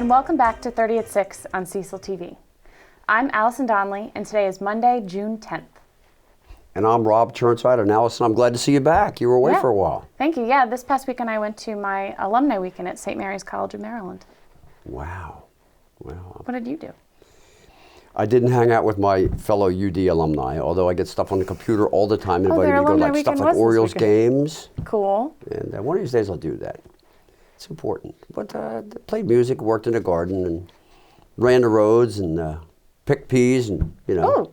and welcome back to 30 at 6 on Cecil TV. I'm Allison Donley, and today is Monday, June 10th. And I'm Rob Churnside, and Allison, I'm glad to see you back. You were away for a while. Thank you. Yeah, this past weekend I went to my alumni weekend at St. Mary's College of Maryland. Wow. Well, What did you do? I didn't hang out with my fellow UD alumni, although I get stuff on the computer all the time, inviting me to go like stuff like Orioles games. Cool. And one of these days I'll do that. It's important. But played music, worked in the garden, and ran the roads, and picked peas, and Oh,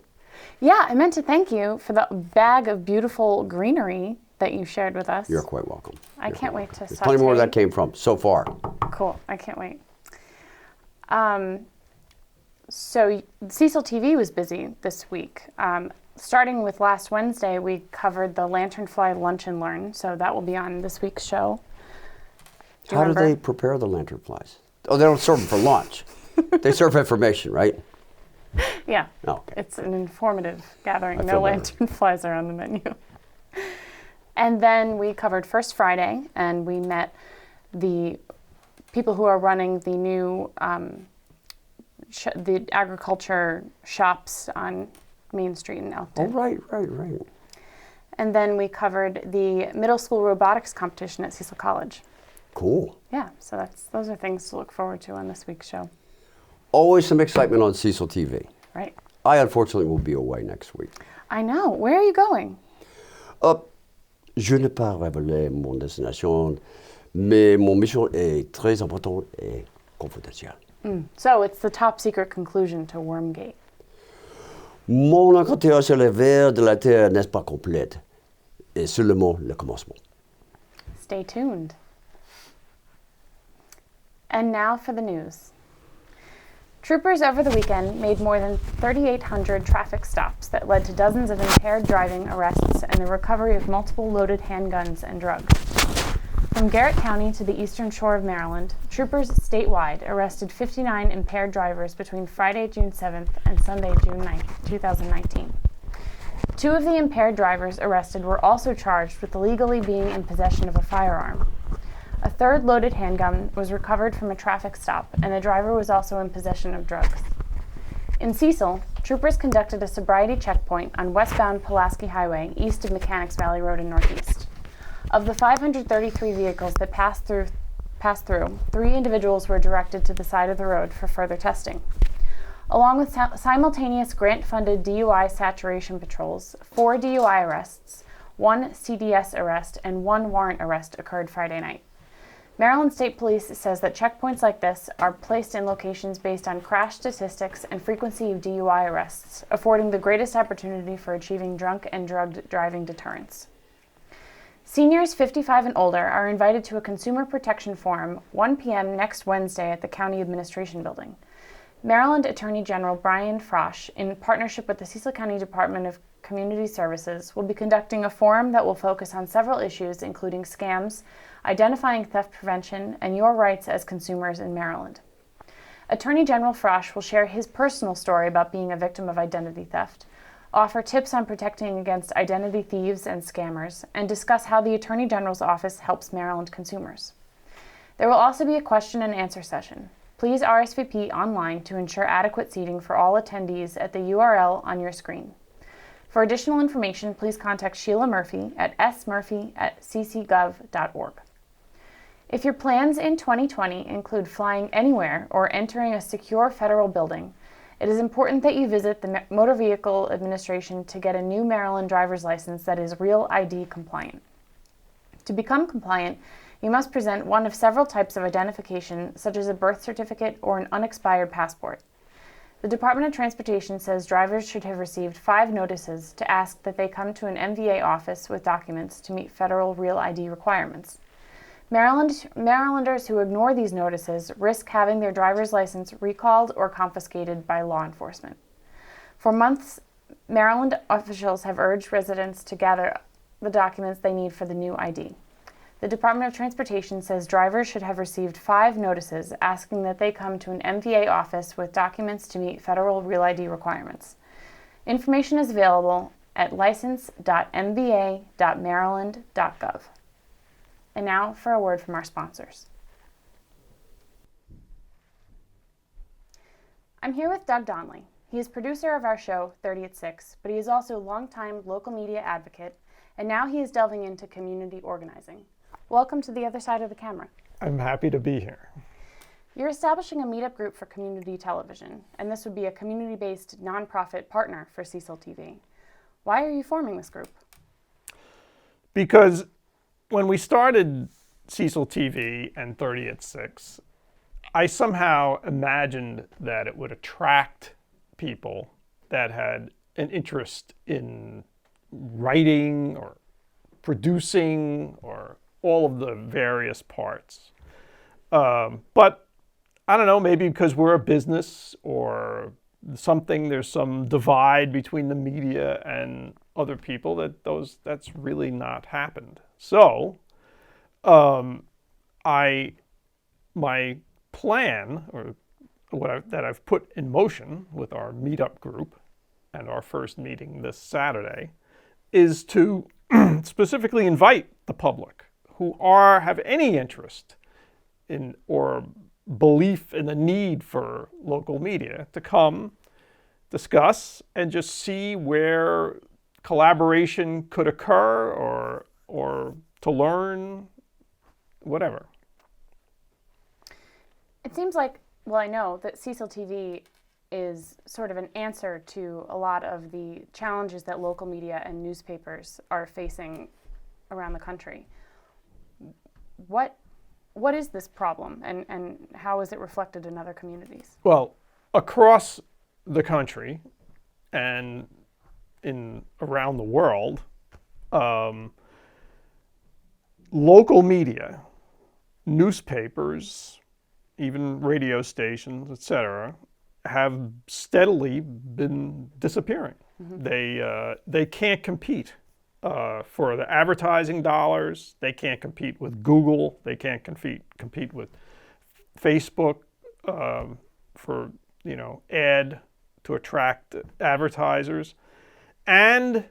yeah, I meant to thank you for the bag of beautiful greenery that you shared with us. You're quite welcome. I can't wait to There's saute. plenty more where that came from so far. Cool. I can't wait. So Cecil TV was busy this week. Starting with last Wednesday, we covered the Lanternfly Lunch and Learn, so that will be on this week's show. How do they prepare the lanternflies? Oh, they don't serve them for lunch. They serve information, right? Yeah. Oh, okay. It's an informative gathering. No lanternflies are on the menu. And then we covered First Friday, and we met the people who are running the new the agriculture shops on Main Street in Elkton. Oh, right. And then we covered the middle school robotics competition at Cecil College. Cool. Yeah, so those are things to look forward to on this week's show. Always some excitement on Cecil TV. Right. I unfortunately will be away next week. I know. Where are you going? Je n'ai pas révélé mon destination, mais mon mission est très importante et confidentielle. So it's the top secret conclusion to Wormgate. Mon enquête sur les vers de la Terre n'est pas complète, et seulement le commencement. Stay tuned. And now for the news. Troopers over the weekend made more than 3,800 traffic stops that led to dozens of impaired driving arrests and the recovery of multiple loaded handguns and drugs. From Garrett County to the eastern shore of Maryland, troopers statewide arrested 59 impaired drivers between Friday, June 7th and Sunday, June 9th, 2019. Two of the impaired drivers arrested were also charged with illegally being in possession of a firearm. A third loaded handgun was recovered from a traffic stop, and the driver was also in possession of drugs. In Cecil, troopers conducted a sobriety checkpoint on westbound Pulaski Highway east of Mechanics Valley Road in Northeast. Of the 533 vehicles that passed through, 3 individuals were directed to the side of the road for further testing. Along with simultaneous grant-funded DUI saturation patrols, 4 DUI arrests, 1 CDS arrest, and 1 warrant arrest occurred Friday night. Maryland State Police says that checkpoints like this are placed in locations based on crash statistics and frequency of DUI arrests, affording the greatest opportunity for achieving drunk and drugged driving deterrence. Seniors 55 and older are invited to a Consumer Protection Forum 1 p.m. next Wednesday at the County Administration Building. Maryland Attorney General Brian Frosch, in partnership with the Cecil County Department of Community Services, will be conducting a forum that will focus on several issues, including scams, identifying theft prevention, and your rights as consumers in Maryland. Attorney General Frosch will share his personal story about being a victim of identity theft, offer tips on protecting against identity thieves and scammers, and discuss how the Attorney General's office helps Maryland consumers. There will also be a question and answer session. Please RSVP online to ensure adequate seating for all attendees at the URL on your screen. For additional information, please contact Sheila Murphy at smurphy@ccgov.org. If your plans in 2020 include flying anywhere or entering a secure federal building, it is important that you visit the Motor Vehicle Administration to get a new Maryland driver's license that is Real ID compliant. To become compliant, you must present one of several types of identification, such as a birth certificate or an unexpired passport. The Department of Transportation says drivers should have received 5 notices to ask that they come to an MVA office with documents to meet federal Real ID requirements. Marylanders who ignore these notices risk having their driver's license recalled or confiscated by law enforcement. For months, Maryland officials have urged residents to gather the documents they need for the new ID. The Department of Transportation says drivers should have received 5 notices asking that they come to an MVA office with documents to meet federal Real ID requirements. Information is available at license.mva.maryland.gov. And now for a word from our sponsors. I'm here with Doug Donley. He is producer of our show, 30 at 6, but he is also a longtime local media advocate, and now he is delving into community organizing. Welcome to the other side of the camera. I'm happy to be here. You're establishing a meetup group for community television, and this would be a community-based nonprofit partner for Cecil TV. Why are you forming this group? Because when we started Cecil TV and 30 at 6, I somehow imagined that it would attract people that had an interest in writing or producing or all of the various parts. But I don't know, maybe because we're a business or something, there's some divide between the media and other people that's really not happened. So my plan, or that I've put in motion with our meetup group and our first meeting this Saturday, is to specifically invite the public who have any interest in or belief in the need for local media to come, discuss, and just see where collaboration could occur or to learn, whatever. It seems like, well, I know that Cecil TV is sort of an answer to a lot of the challenges that local media and newspapers are facing around the country. What is this problem, and how is it reflected in other communities? Well, across the country and around the world, local media, newspapers, even radio stations, etc., have steadily been disappearing. Mm-hmm. They can't compete for the advertising dollars. They can't compete with Google. They can't compete with Facebook for ad to attract advertisers, and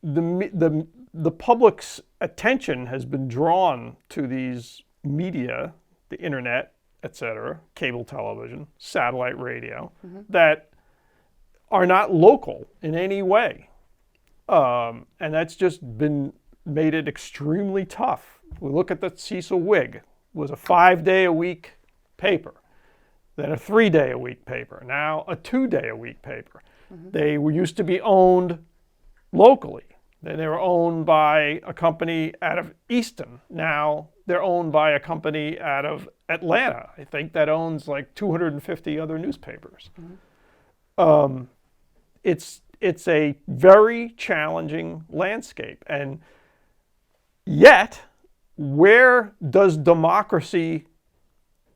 the public's attention has been drawn to these media, the internet, etc., cable television, satellite radio, mm-hmm. that are not local in any way. And that's just made it extremely tough. We look at the Cecil Whig. It was a 5-day-a-week paper, then a 3-day-a-week paper, now a 2-day-a-week paper. Mm-hmm. They used to be owned locally. Then they were owned by a company out of Easton. Now they're owned by a company out of Atlanta. I think that owns like 250 other newspapers. Mm-hmm. It's a very challenging landscape. And yet, where does democracy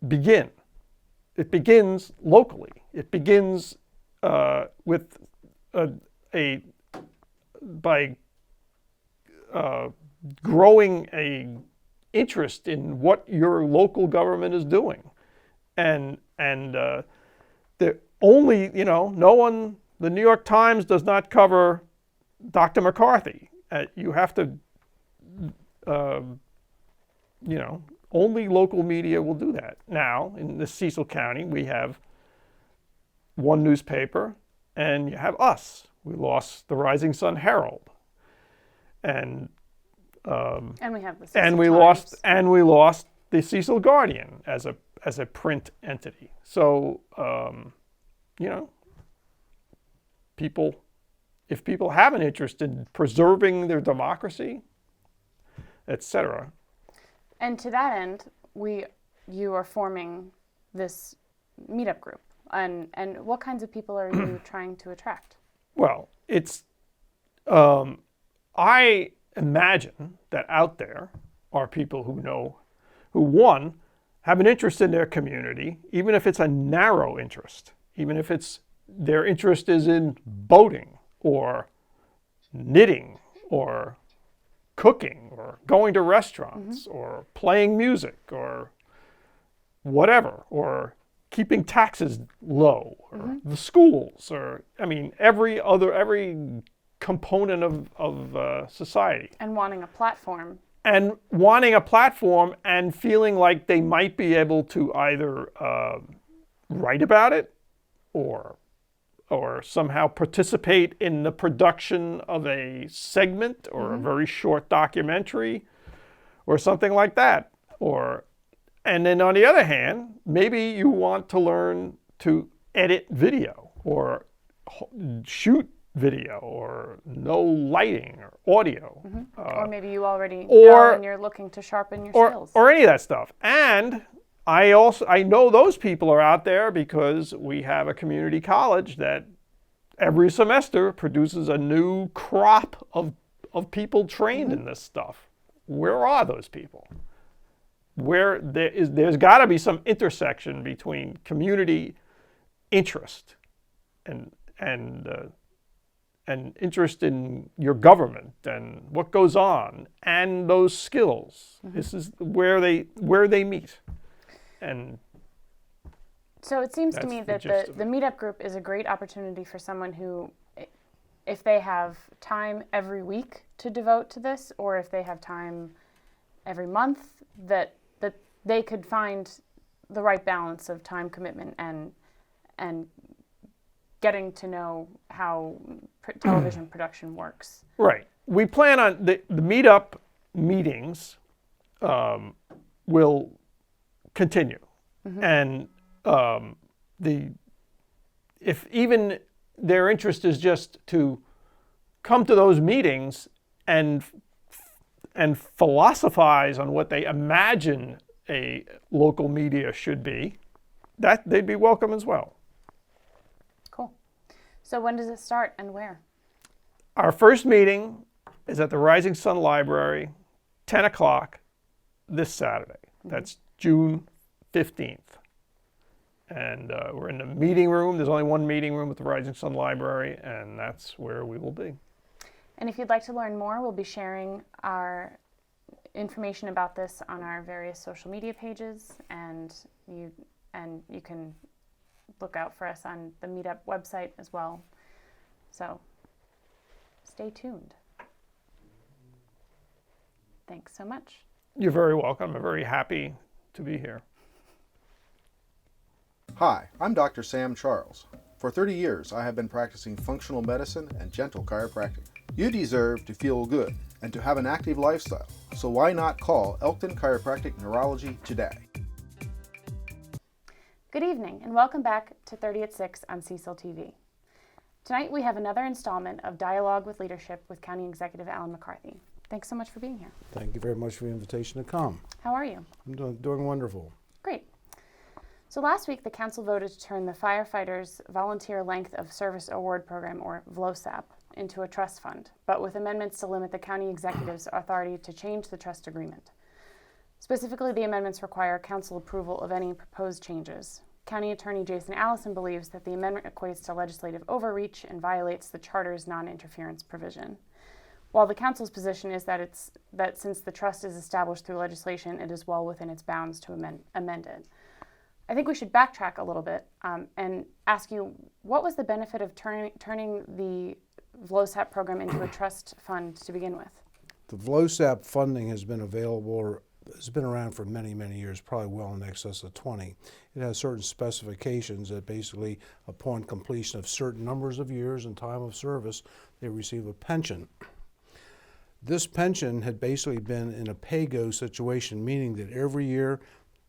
begin? It begins locally. It begins by growing a interest in what your local government is doing, and the only no one. The New York Times does not cover Dr. McCarthy. You have to, only local media will do that. Now, in the Cecil County, we have one newspaper, and you have us. We lost the Rising Sun Herald, and we have the Cecil and we lost the Cecil Guardian as a print entity. So if people have an interest in preserving their democracy, etc. And to that end, you are forming this meetup group. And what kinds of people are you trying to attract? Well, it's I imagine that out there are people who have an interest in their community, even if it's a narrow interest, even if their interest is in boating or knitting or cooking or going to restaurants, mm-hmm. or playing music or whatever, or keeping taxes low, or mm-hmm. the schools, or every component of society. And wanting a platform. And feeling like they might be able to either write about it or somehow participate in the production of a segment or a very short documentary or something like that. And then on the other hand, maybe you want to learn to edit video or shoot video or know lighting or audio. Or maybe you already know and you're looking to sharpen your skills. Or any of that stuff. And I know those people are out there because we have a community college that every semester produces a new crop of people trained in this stuff. Where are those people? There's got to be some intersection between community interest and interest in your government and what goes on and those skills. This is where they meet. And so it seems to me that the meetup group is a great opportunity for someone who, if they have time every week to devote to this, or if they have time every month, that they could find the right balance of time commitment and getting to know how television production works. Right. We plan on the meetup meetings will continue, and if even their interest is just to come to those meetings and philosophize on what they imagine a local media should be, that they'd be welcome as well. Cool. So when does it start and where? Our first meeting is at the Rising Sun Library, 10 o'clock this Saturday. That's June 15th. And we're in the meeting room. There's only one meeting room at the Rising Sun Library, and that's where we will be. And if you'd like to learn more, we'll be sharing our information about this on our various social media pages, and you can look out for us on the Meetup website as well. So stay tuned. Thanks so much. You're very welcome. I'm very happy to be here. Hi, I'm Dr. Sam Charles. For 30 years, I have been practicing functional medicine and gentle chiropractic. You deserve to feel good and to have an active lifestyle, so why not call Elkton Chiropractic Neurology today? Good evening, and welcome back to 30 at 6 on Cecil TV. Tonight we have another installment of Dialog with Leadership with County Executive Alan McCarthy. Thanks so much for being here. Thank you very much for the invitation to come. How are you? I'm doing wonderful. Great. So last week, the council voted to turn the Firefighters Volunteer Length of Service Award Program, or VLOSAP, into a trust fund, but with amendments to limit the county executive's authority to change the trust agreement. Specifically, the amendments require council approval of any proposed changes. County Attorney Jason Allison believes that the amendment equates to legislative overreach and violates the charter's non-interference provision. While the council's position is that since the trust is established through legislation, it is well within its bounds to amend it. I think we should backtrack a little bit and ask you, what was the benefit of turning the VLOSAP program into a trust fund to begin with? The VLOSAP funding has been around for many, many years, probably well in excess of 20. It has certain specifications that basically, upon completion of certain numbers of years and time of service, they receive a pension. This pension had basically been in a pay-go situation, meaning that every year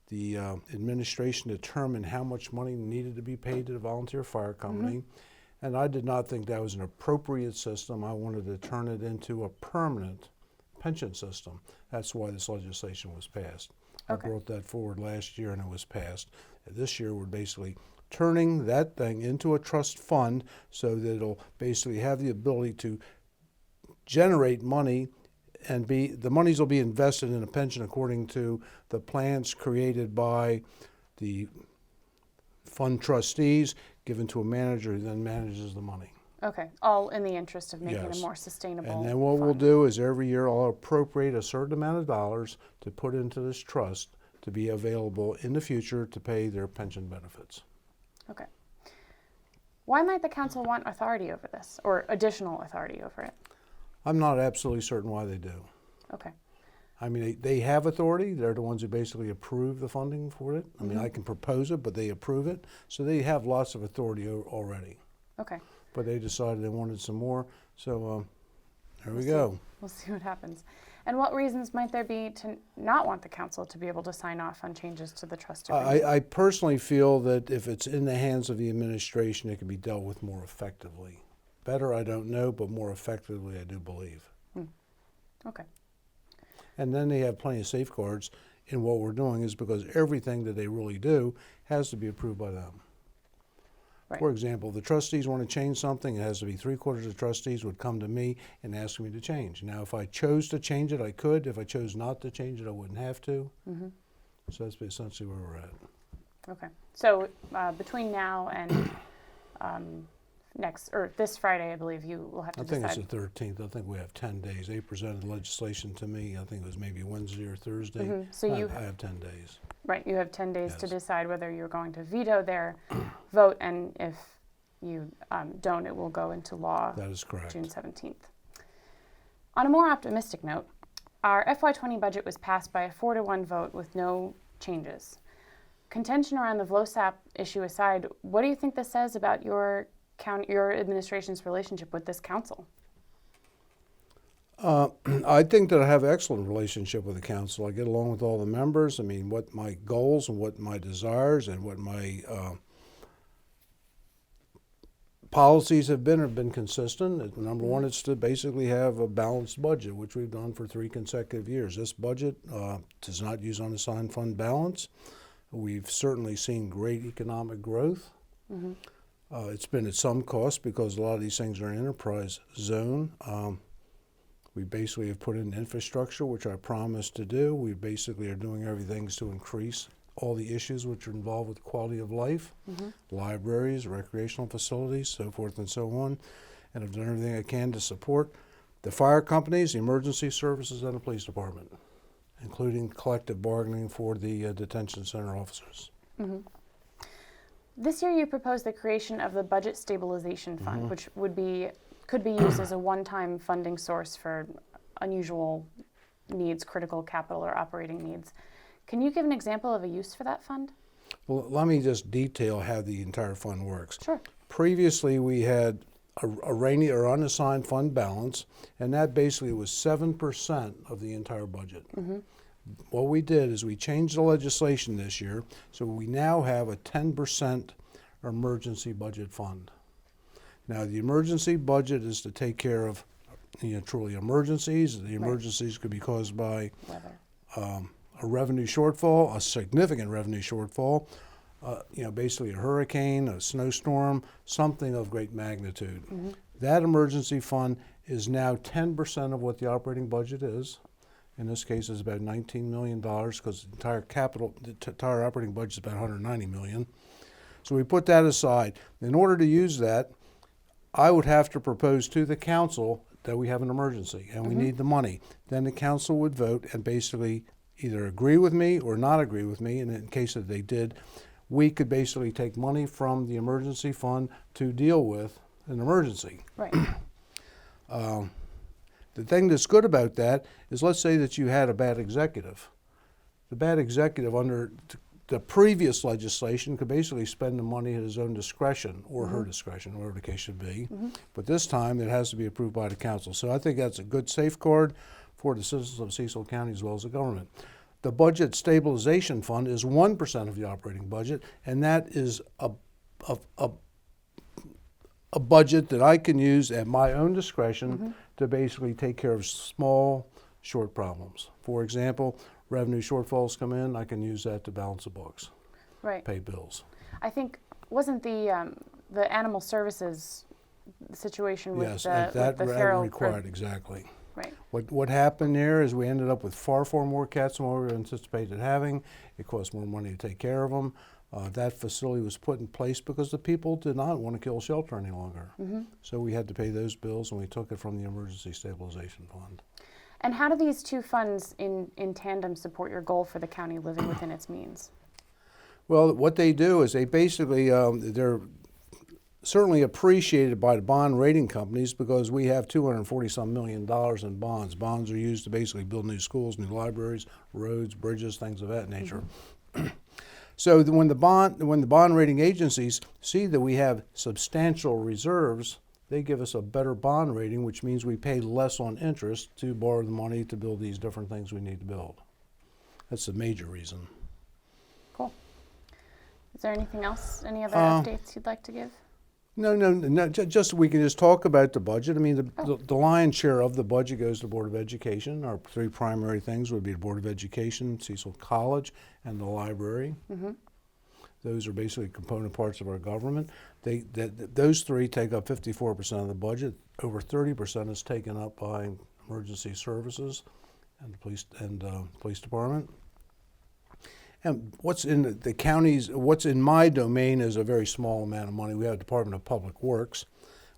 the administration determined how much money needed to be paid to the volunteer fire company, and I did not think that was an appropriate system. I wanted to turn it into a permanent pension system. That's why this legislation was passed. Okay. I brought that forward last year and it was passed. This year we're basically turning that thing into a trust fund so that it'll basically have the ability to generate money, and the monies will be invested in a pension according to the plans created by the fund trustees, given to a manager who then manages the money. Okay, all in the interest of making Yes. a more sustainable And then what we'll do is every year I'll appropriate a certain amount of dollars to put into this trust to be available in the future to pay their pension benefits. Okay. Why might the council want authority over this, or additional authority over it? I'm not absolutely certain why they do. Okay. I mean, they have authority. They're the ones who basically approve the funding for it. I mean, Mm-hmm. I can propose it, but they approve it. So they have lots of authority already. Okay. But they decided they wanted some more. So there we We'll go. see. We'll see what happens. And what reasons might there be to not want the council to be able to sign off on changes to the trust agreement? I personally feel that if it's in the hands of the administration, it can be dealt with more effectively. Better, I don't know, but more effectively, I do believe. Okay. And then they have plenty of safeguards in what we're doing is because everything that they really do has to be approved by them. Right. For example, if the trustees want to change something, it has to be 3/4 of the trustees would come to me and ask me to change. Now, if I chose to change it, I could. If I chose not to change it, I wouldn't have to. So that's essentially where we're at. Okay. So between now and this Friday, I believe you will have to I think decide. it's the 13th. I think we have 10 days. They presented legislation to me. I think it was maybe Wednesday or Thursday. So you I have 10 days. Right, you have 10 days to Yes. decide whether you're going to veto their vote, and if you don't, it will go into law That is correct. June 17th. On a more optimistic note, our FY20 budget was passed by a 4-1 vote with no changes. Contention around the VLOSAP issue aside, what do you think this says about your administration's relationship with this council? I think that I have an excellent relationship with the council. I get along with all the members. I mean, what my goals and what my desires and what my policies have been consistent. Number one, it's to basically have a balanced budget, which we've done for 3 consecutive years. This budget does not use unassigned fund balance. We've certainly seen great economic growth. It's been at some cost because a lot of these things are in enterprise zone. We basically have put in infrastructure, which I promised to do. We basically are doing everything to increase all the issues which are involved with quality of life, libraries, recreational facilities, so forth and so on. And I've done everything I can to support the fire companies, the emergency services, and the police department, including collective bargaining for the detention center officers. This year you proposed the creation of the Budget Stabilization Fund, which could be used as a one-time funding source for unusual needs, critical capital or operating needs. Can you give an example of a use for that fund? Well, let me just detail how the entire fund works. Sure. Previously, we had a rainy or unassigned fund balance, and that basically was 7% of the entire budget. What we did is we changed the legislation this year, so we now have a 10% emergency budget fund. Now, the emergency budget is to take care of, truly emergencies. The emergencies could be caused by Weather. a revenue shortfall, a significant revenue shortfall, basically a hurricane, a snowstorm, something of great magnitude. That emergency fund is now 10% of what the operating budget is. In this case, it's about $19 million because the entire operating budget is about $190 million. So we put that aside. In order to use that, I would have to propose to the council that we have an emergency and we need the money. Then the council would vote and basically either agree with me or not agree with me. And in case that they did, we could basically take money from the emergency fund to deal with an emergency. Right. The thing that's good about that is, let's say that you had a bad executive. The bad executive under the previous legislation could basically spend the money at his own discretion or her discretion, whatever the case should be. But this time it has to be approved by the council. So I think that's a good safeguard for the citizens of Cecil County as well as the government. The Budget Stabilization Fund is 1% of the operating budget, and that is a budget that I can use at my own discretion to basically take care of small, short problems. For example, revenue shortfalls come in, I can use that to balance the books, Right. pay bills. I think, wasn't the animal services situation with Yes, the that feral required, exactly. Right. What happened there is we ended up with far more cats than what we anticipated having. It cost more money to take care of them. That facility was put in place because the people did not want to kill a shelter any longer. So we had to pay those bills, and we took it from the Emergency Stabilization Fund. And how do these two funds in tandem support your goal for the county living within its means? Well, what they do is they basically, certainly appreciated by the bond rating companies because we have $240-some million in bonds. Bonds are used to basically build new schools, new libraries, roads, bridges, things of that nature. So when the bond rating agencies see that we have substantial reserves, they give us a better bond rating, which means we pay less on interest to borrow the money to build these different things we need to build. That's the major reason. Cool. Is there anything else, any other updates you'd like to give? No. Just we can just talk about the budget. I mean, the lion's share of the budget goes to the Board of Education. Our three primary things would be the Board of Education, Cecil College, and the library. Those are basically component parts of our government. Those three take up 54% of the budget. Over 30% is taken up by emergency services and the police department. And what's in the counties, what's in my domain is a very small amount of money. We have a Department of Public Works,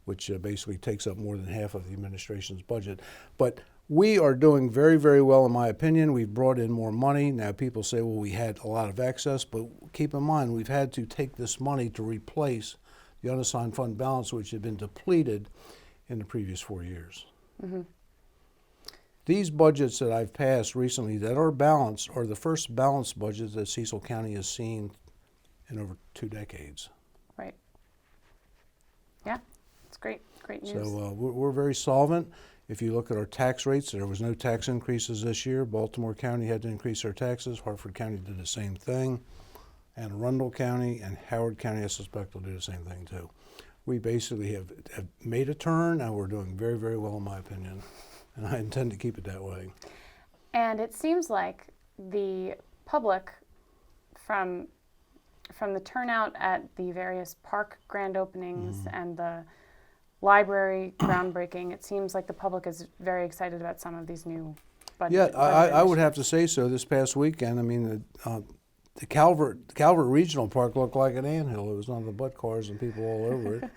which basically takes up more than half of the administration's budget. But we are doing very, very well, in my opinion. We've brought in more money. Now people say, well, we had a lot of excess, but keep in mind, we've had to take this money to replace the unassigned fund balance, which had been depleted in the previous 4 years. These budgets that I've passed recently that are balanced are the first balanced budgets that Cecil County has seen in over 2 decades. Right. Yeah, it's great news. So we're very solvent. If you look at our tax rates, there was no tax increases this year. Baltimore County had to increase their taxes. Hartford County did the same thing. And Arundel County and Howard County, I suspect, will do the same thing too. We basically have made a turn, and we're doing very, very well, in my opinion. And I intend to keep it that way. And it seems like the public, from the turnout at the various park grand openings and the library groundbreaking, it seems like the public is very excited about some of these new budget. Yeah, I would have to say so. This past weekend, I mean, the Calvert Regional Park looked like an anthill. It was on the butt cars and people all over it.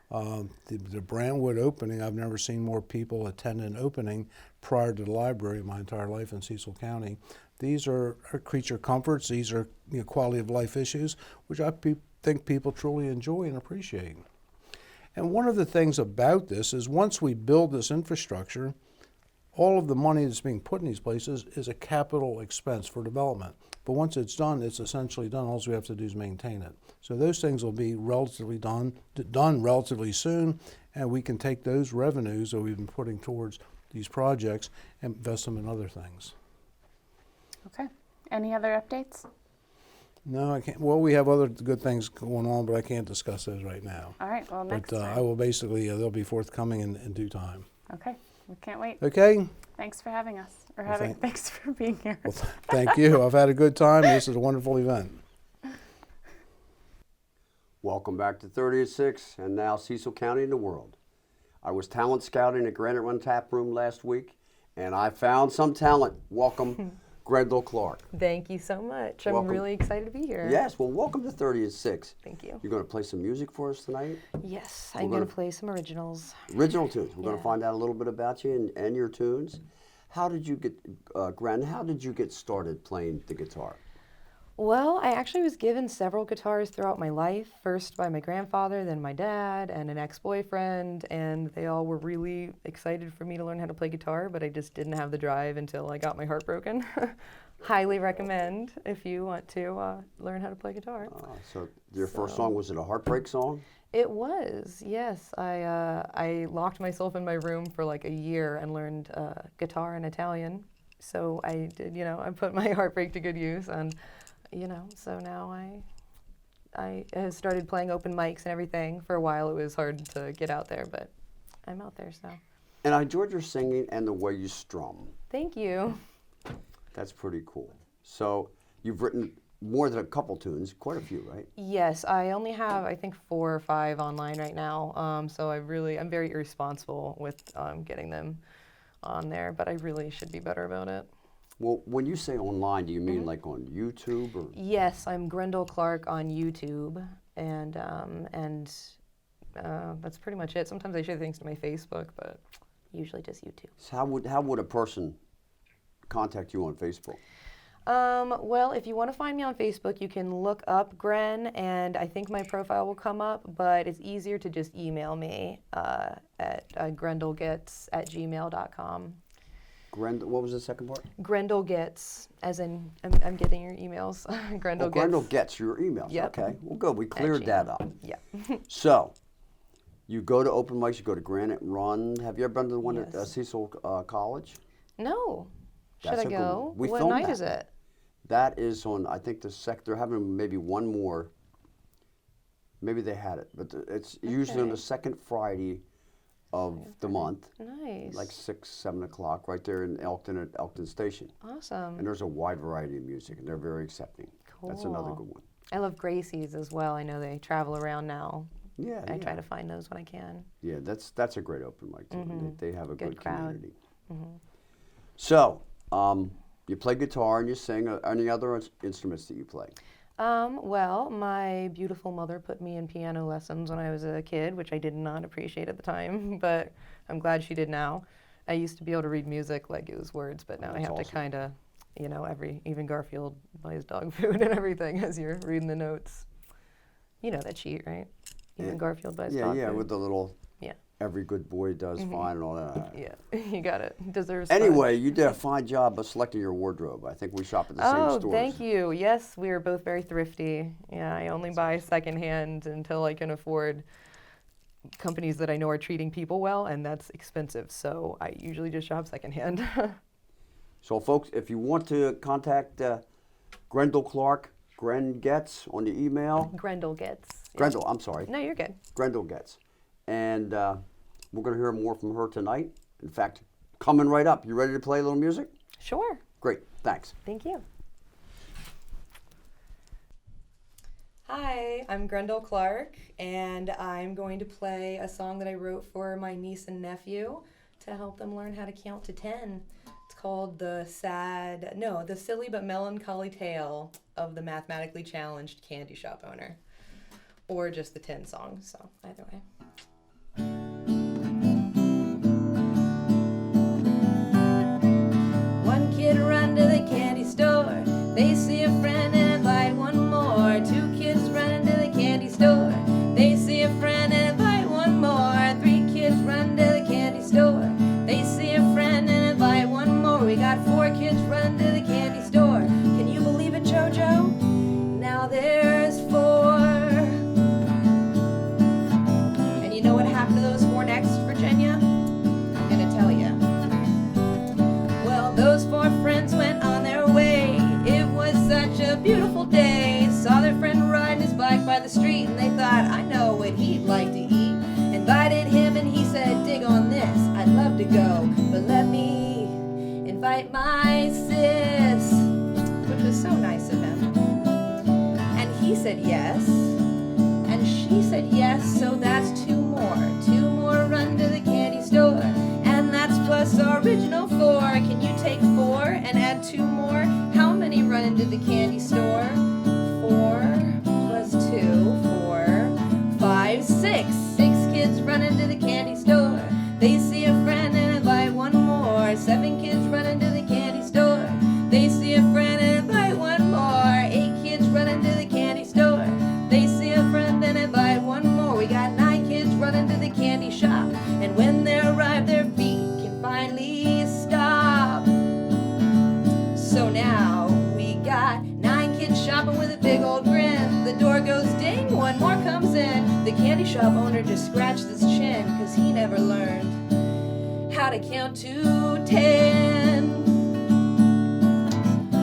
The Brandwood opening, I've never seen more people attend an opening prior to the library in my entire life in Cecil County. These are creature comforts. These are quality of life issues, which I think people truly enjoy and appreciate. And one of the things about this is once we build this infrastructure, all of the money that's being put in these places is a capital expense for development. But once it's done, it's essentially done. All we have to do is maintain it. So those things will be relatively done relatively soon, and we can take those revenues that we've been putting towards these projects and invest them in other things. Okay. Any other updates? No, I can't. Well, we have other good things going on, but I can't discuss those right now. All right. Well, next But time. I will basically, they'll be forthcoming in due time. Okay. We can't wait. Okay? Thanks for having us. Well, Thanks for being here. Well, thank you. I've had a good time. This is a wonderful event. Welcome back to 30 at 6 and now Cecil County and the world. I was talent scouting at Granite Run Tap Room last week, and I found some talent. Welcome, Grendel Clark. Thank you so much. I'm Welcome. really excited to be here. Yes, well, welcome to 30 at 6. Thank you. You're going to play some music for us tonight? Yes, We're I'm going gonna- to play some originals. Original tunes. We're going Yeah. to find out a little bit about you and your tunes. How did you get, Gren, how did you get started playing the guitar? Well, I actually was given several guitars throughout my life, first by my grandfather, then my dad, and an ex-boyfriend, and they all were really excited for me to learn how to play guitar, but I just didn't have the drive until I got my heart broken. Highly recommend if you want to learn how to play guitar. So your first song, was it a heartbreak song? It was, yes. I locked myself in my room for like a year and learned guitar and Italian. So I did, I put my heartbreak to good use, and so now I have started playing open mics and everything. For a while it was hard to get out there, but I'm out there, so. And I enjoyed your singing and the way you strum. Thank you. That's pretty cool. So you've written more than a couple tunes, quite a few, right? Yes, I only have, I think, 4 or 5 online right now. So I'm very irresponsible with getting them on there, but I really should be better about it. Well, when you say online, do you mean like on YouTube or? Yes, I'm Grendel Clark on YouTube, and that's pretty much it. Sometimes I share things to my Facebook, but usually just YouTube. So how would a person contact you on Facebook? Well, if you want to find me on Facebook, you can look up Gren, and I think my profile will come up, but it's easier to just email me at grendelgets@gmail.com. What was the second part? Grendel Gets, as in, I'm getting your emails. Grendel Gets. Grendel gets your emails. Yep. Okay, well, good. We cleared that up. Yeah. So, you go to open mics, you go to Granite Run. Have you ever been to the one at Yes. Cecil College? No. Should That's I a good go? one. We What filmed night that. is it? That is on, I think, they're having maybe one more. Maybe they had it, but it's usually on the second Friday of the month, Nice. like 6, 7 o'clock, right there in Elkton at Elkton Station. Awesome. And there's a wide variety of music, and they're very accepting. That's another Cool. good one. I love Gracie's as well. I know they travel around now. Yeah, I try to find those when I can. Yeah, that's a great open mic too. They have a good crowd. community. So, you play guitar and you sing. Any other instruments that you play? Well, my beautiful mother put me in piano lessons when I was a kid, which I did not appreciate at the time, but I'm glad she did now. I used to be able to read music like it was words, but now I That's have to awesome. kind of, even Garfield buys dog food and everything as you're reading the notes. You know that cheat, right? Even Garfield buys dog Yeah, food. with the little Yeah. every good boy does fine and all that. Yeah, you got it. Deserves Anyway, you did a fine job of selecting your wardrobe. I think we shop at the same Oh, stores. thank you. Yes, we are both very thrifty. Yeah, I only buy secondhand until I can afford companies that I know are treating people well, and that's expensive. So I usually just shop secondhand. So, folks, if you want to contact Grendel Clark, Gren Gets on the email. Grendel Gets. Yeah. Grendel, I'm sorry. No, you're good. Grendel Gets. And we're going to hear more from her tonight. In fact, coming right up. You ready to play a little music? Sure. Great. Thanks. Thank you. Hi, I'm Grendel Clark, and I'm going to play a song that I wrote for my niece and nephew to help them learn how to count to 10. It's called The Silly But Melancholy Tale of the Mathematically Challenged Candy Shop Owner. Or just the 10 song, so either way. One kid run to the candy store. They see a friend and invite one more. Two kids run into the candy store. They see a friend and invite one more. Three kids run to the candy store. They see a friend and invite one more. We got 4 kids run to the candy store. Can you believe it, JoJo? Now there's 4. And you know what happened to those 4 next, Virginia? I'm gonna tell you. Well, those 4 friends went on their way. It was such a beautiful day. Saw their friend riding his bike by the street, and they thought, I know what he'd like to eat. Invited him, and he said, dig on this. I'd love to go, but let me invite my sis, which was so nice of him. And he said yes, and she said yes, so that's 2 more. 2 more run to the candy store, and that's plus our original 4. Can you take 4 and add 2 more? How many run into the candy store? 4 plus 2, 4, 5, 6. 6 kids run into the candy store. They see a friend and invite one more. 7 kids run into the candy store. They see a friend and invite one more. 8 kids run into the candy store. They see a friend and invite one more. We got 9 kids run into the candy shop. And when they arrive, their feet can finally stop. So now we got 9 kids shopping with a big old grin. The door goes ding, 1 more comes in. The candy shop owner just scratched his chin, 'cause he never learned how to count to 10.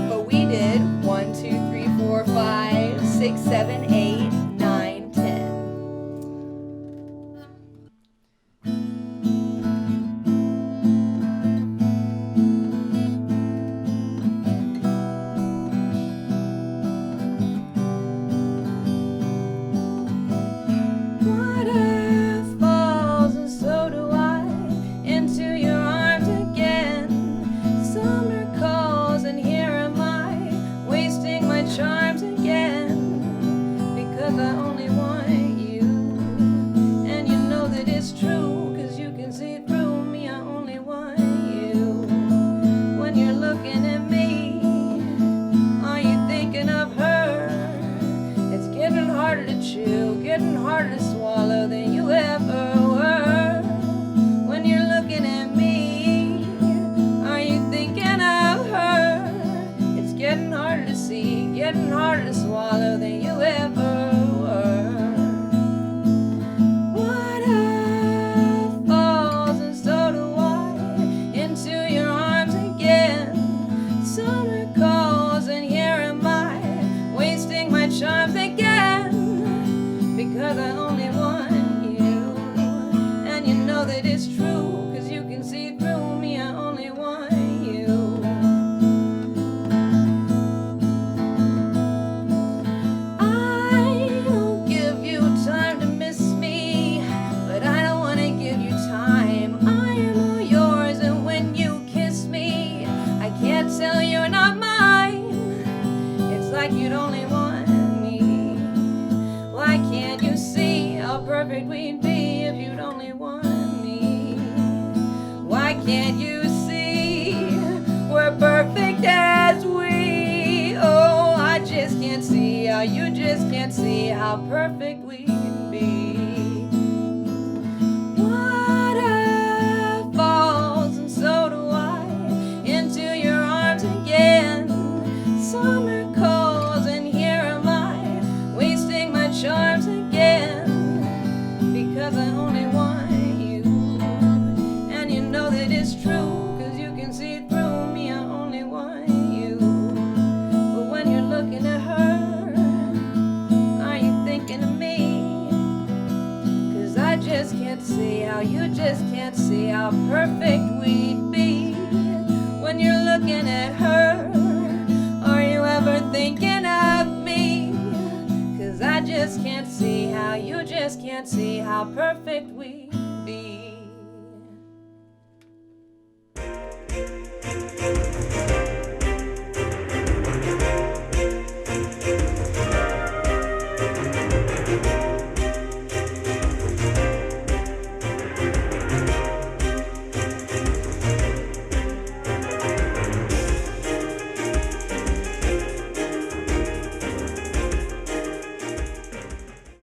But we did 1, 2, 3, 4, 5, 6, 7, 8, 9, 10. Water falls and so do I into your arms again. can't you see we're perfect as we? Oh, I just can't see how you just can't see how perfect we can be. Water falls and so do I into your arms again. Summer calls and here am I wasting my charms again because I only want you. And you know that it's true because you can see through me. I only want you. But when you're looking at her, are you thinking of me? Cause I just can't see how you just can't see how perfect we'd be. When you're looking at her, are you ever thinking of me? Cause I just can't see how you just can't see how perfect we'd be.